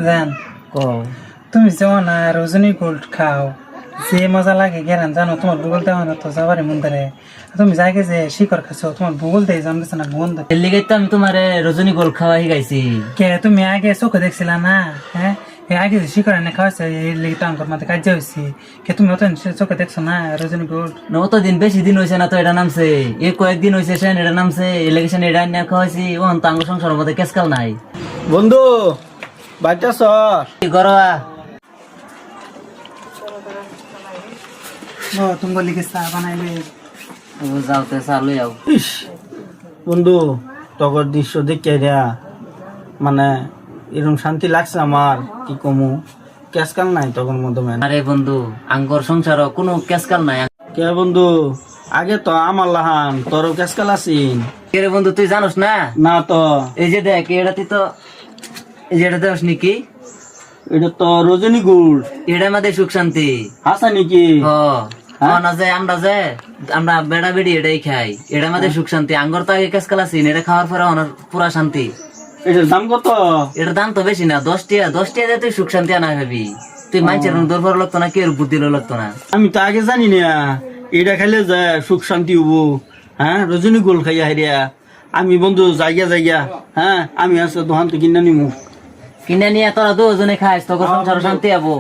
জান কও তুমি যেমন না রজনী গোল্ড খাও যে মজা লাগে গেরান জানো তোমার ভূগোল দেওয়া না তো যাবারে মন্দিরে তুমি যাইগে যে শিকড় খাচ্ছো তোমার ভূগোল দিয়ে জানতেছে না বন্ধ এর লিগে তো আমি তোমারে রজনী গোল খাওয়া শিখাইছি। কে তুমি আগে চোখে দেখছিলা না হ্যাঁ আগে যে শিকড় এনে খাওয়াছে এর লিগে তো আমার মাঝে কাজ হয়েছি কে তুমি অত চোখে দেখছো না রজনী গোল্ড অতদিন বেশি দিন হয়েছে না তো এটা নামছে, এই কয়েকদিন হয়েছে সেন এটা নামছে, এই লেগে সেন এটা নিয়ে খাওয়াইছি। ও তো আঙ্গ সংসারের মধ্যে কেসকাল নাই। বন্ধু বাচ্চা সর কি করবা? তুমি লিখে চা বানাইলে যাওতে চালু যাও। ইস বন্ধু তগর দৃশ্য দেখে রা মানে এরকম শান্তি লাগছে আমার কি কমু কেসকাল নাই তখন মতো মেন আরে বন্ধু আঙ্গর সংসার কোনো কেসকাল নাই। কে বন্ধু আগে তো আমার লাহান তোরও কেসকাল আছিন কে রে বন্ধু তুই জানোস না? না তো এই যে দেখ এটাতে তো এই যে এটা দেওয়াস নাকি, এটা তো রজনী গুড় এটা আমাদের সুখ শান্তি। হাসা নাকি না যে আমরা বেড়া বেড়ি এটাই খাই, এটা আমাদের সুখ শান্তি। আঙ্গর তো আগে কেসকাল আছি, এটা খাওয়ার পরে আমার পুরা শান্তি। এটার দাম কত? এটার দাম তো বেশি না, 10 টাকা দিয়ে তুই সুখ শান্তি আনা ভাবি। তুই মানুষের দরবার লাগতো না, কেউ বুদ্ধি লাগতো না। আমি তো আগে জানি না এটা খাইলে যে সুখ শান্তি হবো। হ্যাঁ রজনী গোল খাইয়া হারিয়া আমি বন্ধু জায়গা হ্যাঁ আমি আজকে দোকান তো কিনে নিমু। কিনে নিয়ে তোরা দুজনে খাইস, তোকে সংসার শান্তি হবো।